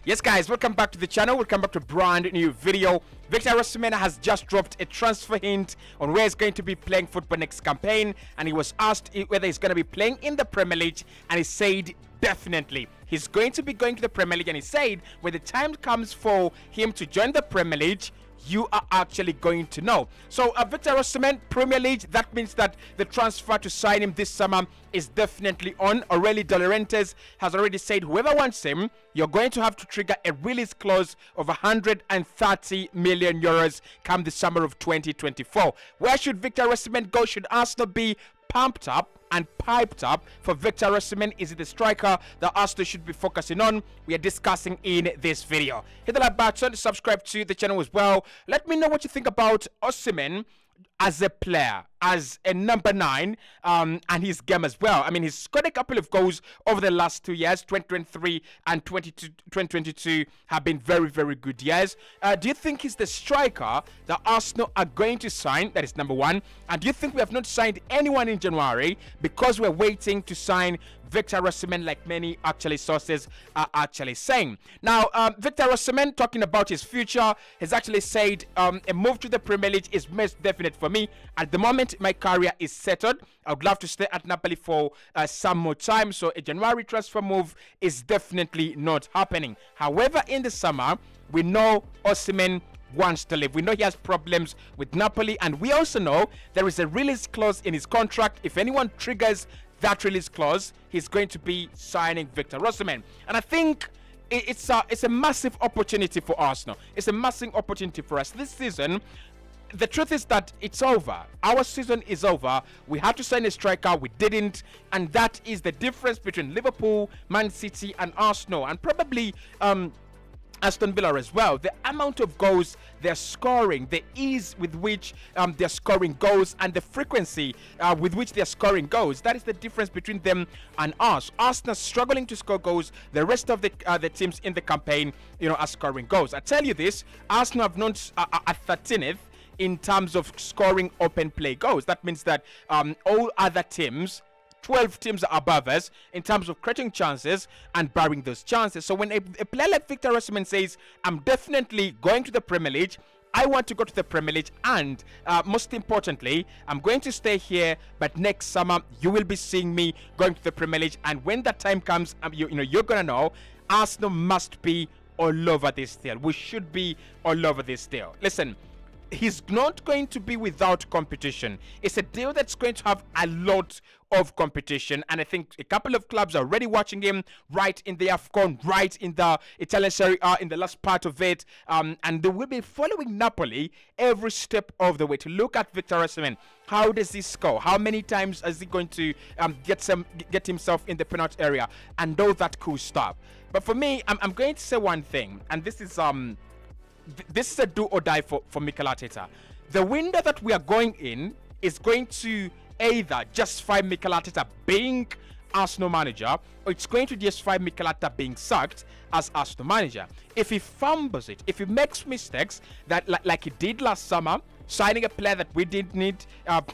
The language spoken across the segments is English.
Yes, guys, welcome back to the channel. Welcome back to a brand new video. Victor Osimhen has just dropped a transfer hint on where he's going to be playing football next campaign, and he was asked whether he's going to be playing in the Premier League, and he said definitely he's going to be going to the Premier League. And he said when the time comes for him to join the Premier League, you are actually going to know. So Victor Osimhen, Premier League, that means that the transfer to sign him this summer is definitely on. Aureli De Laurentiis has already said whoever wants him, you're going to have to trigger a release clause of 130 million euros come the summer of 2024. Where should Victor Osimhen go? Should Arsenal be pumped up and piped up for Victor Osimhen? Is it the striker that Arsenal should be focusing on? We are discussing in this video. Hit the like button, subscribe to the channel as well. Let me know what you think about Osimhen as a player, as a number 9, and his game as well. I mean, he's scored a couple of goals over the last 2 years. 2023 and 2022 have been very, very good years. Do you think he's the striker that Arsenal are going to sign? That is number 1. And do you think we have not signed anyone in January because we're waiting to sign Victor Osimhen, like many sources are actually saying? Now, Victor Osimhen, talking about his future, has actually said a move to the Premier League is most definite for me. At the moment, my career is settled. I would love to stay at Napoli for some more time, so a January transfer move is definitely not happening. However, in the summer, we know Osimhen wants to leave. We know he has problems with Napoli, and we also know there is a release clause in his contract. If anyone triggers that release clause, he's going to be signing Victor Osimhen. And I think it's a massive opportunity for Arsenal. It's a massive opportunity for us this season. The truth is that it's over. Our season is over. We had to sign a striker, we didn't, and that is the difference between Liverpool, Man City, and Arsenal, and probably Aston Villa as well. The amount of goals they're scoring, the ease with which they're scoring goals, and the frequency with which they're scoring goals, that is the difference between them and us. Arsenal struggling to score goals. The rest of the teams in the campaign, are scoring goals. I tell you this, Arsenal have not at 13th in terms of scoring open play goals. That means that all other teams, 12 teams are above us in terms of creating chances and barring those chances. So when a player like Victor Osimhen says, I'm definitely going to the Premier League, I want to go to the Premier League, and most importantly, I'm going to stay here, but next summer you will be seeing me going to the Premier League. And when that time comes, you're gonna know Arsenal must be all over this deal. We should be all over this deal. Listen, he's not going to be without competition. It's a deal that's going to have a lot of competition, and I think a couple of clubs are already watching him, right in the AFCON, right in the Italian Serie A, in the last part of it, and they will be following Napoli every step of the way to look at Victor Osimhen. How does he score? How many times is he going to get himself in the penalty area and all that cool stuff? But for me, I'm going to say one thing, and this is a do or die for Mikel Arteta. The window that we are going in is going to either justify Mikel Arteta being Arsenal manager, or it's going to justify Mikel Arteta being sacked as Arsenal manager. If he fumbles it, if he makes mistakes that like he did last summer, signing a player that we didn't need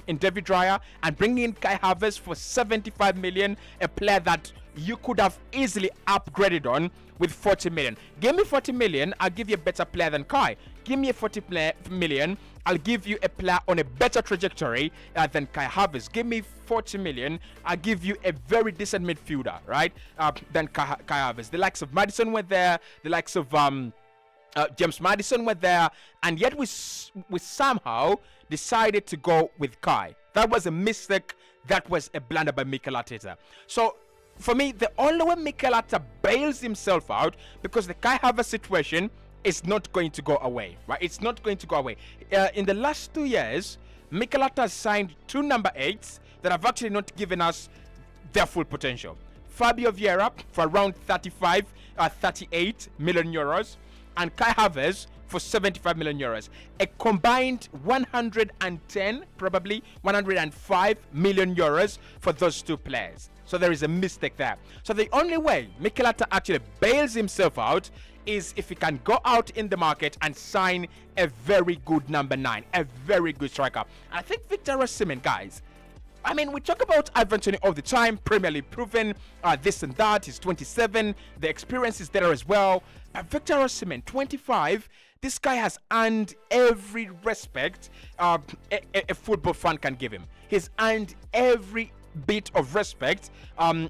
in David Raya, and bringing in Kai Havertz for 75 million, a player that you could have easily upgraded on with 40 million. Give me 40 million, I'll give you a better player than Kai. Give me a 40 million, I'll give you a player on a better trajectory than Kai Havertz. Give me 40 million, I'll give you a very decent midfielder, right? Than Kai Havertz. The likes of Maddison were there, the likes of James Maddison were there, and yet we somehow decided to go with Kai. That was a mistake. That was a blunder by Mikel Arteta. So for me, the only way Mikel Arteta bails himself out, because the Kai Havertz situation is not going to go away, right? It's not going to go away. In the last 2 years, Mikel Arteta has signed 2 number 8s that have actually not given us their full potential. Fabio Vieira for around 38 million euros, and Kai Havertz for 75 million euros. A combined 110, probably 105 million euros for those 2 players. So there is a mistake there. So the only way Mikel Arteta actually bails himself out is if he can go out in the market and sign a very good number 9, a very good striker. I think Victor Osimhen, guys, I mean, we talk about Ivan Toney all the time, Premier League proven, this and that. He's 27, the experience is there as well. But Victor Osimhen, 25, this guy has earned every respect a football fan can give him. He's earned every bit of respect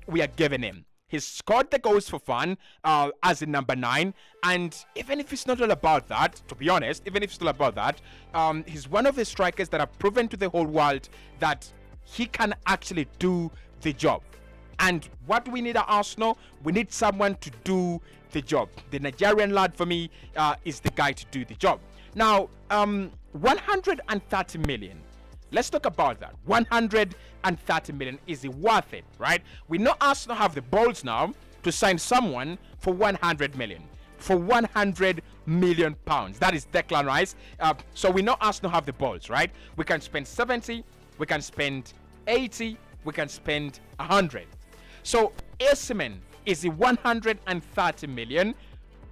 we are giving him. He's scored the goals for fun as a number 9, and even if it's not all about that, to be honest, even if it's not about that, he's one of the strikers that have proven to the whole world that he can actually do the job. And what we need at Arsenal, we need someone to do the job. The Nigerian lad for me is the guy to do the job. Now, 130 million. Let's talk about that. 130 million, is it worth it, right? We know Arsenal have the balls now to sign someone for 100 million. For 100 million pounds. That is Declan Rice. So we know Arsenal have the balls, right? We can spend 70, we can spend 80, we can spend 100. So Osimhen is a 130 million.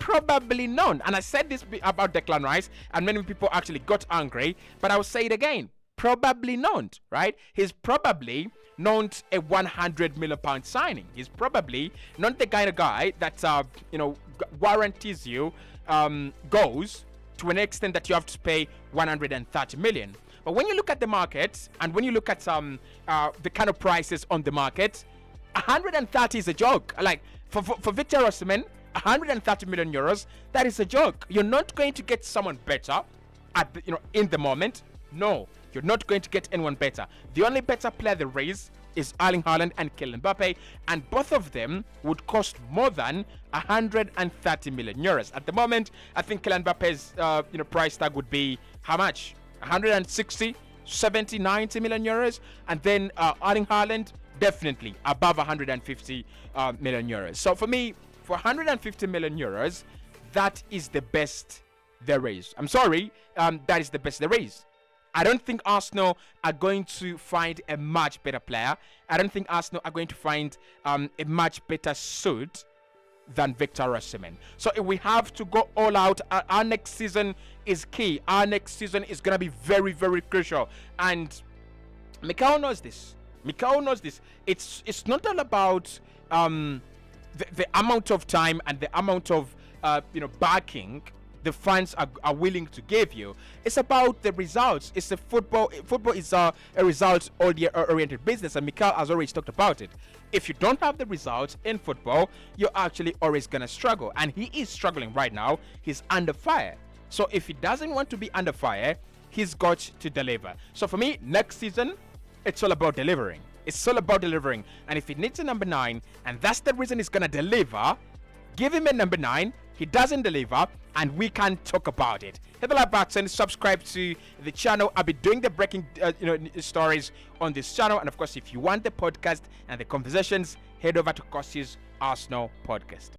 Probably not. And I said this about Declan Rice, and many people actually got angry, but I'll say it again. Probably not, right? He's probably not a 100 million pound signing. He's probably not the kind of guy that warranties you goals to an extent that you have to pay 130 million. But when you look at the market and when you look at the kind of prices on the market, 130 is a joke. Like for Victor Osimhen, 130 million euros, that is a joke. You're not going to get someone better at in the moment. No, you're not going to get anyone better. The only better player there is Erling Haaland and Kylian Mbappe, and both of them would cost more than 130 million euros. At the moment, I think Kylian Mbappe's price tag would be how much? 160, 70, 90 million euros, and then Erling Haaland definitely above 150 million euros. So for me, for 150 million euros, that is the best there is. I'm sorry, that is the best there is. I don't think Arsenal are going to find a much better player. I don't think Arsenal are going to find a much better suit than Victor Osimhen. So if we have to go all out, our next season is key. Our next season is going to be very, very crucial. And Mikel knows this. Mikel knows this. It's not all about the amount of time and the amount of backing the fans are willing to give you. It's about the results. It's a football is a result-oriented business, and Mikel has already talked about it. If you don't have the results in football, you're actually always gonna struggle, and he is struggling right now. He's under fire. So if he doesn't want to be under fire, he's got to deliver. So for me, next season, it's all about delivering. It's all about delivering. And if he needs a number 9, and that's the reason he's gonna deliver, give him a number 9. He doesn't deliver, and we can talk about it. Hit the like button, subscribe to the channel. I'll be doing the breaking stories on this channel, and of course, if you want the podcast and the conversations, head over to Cossy's Arsenal podcast.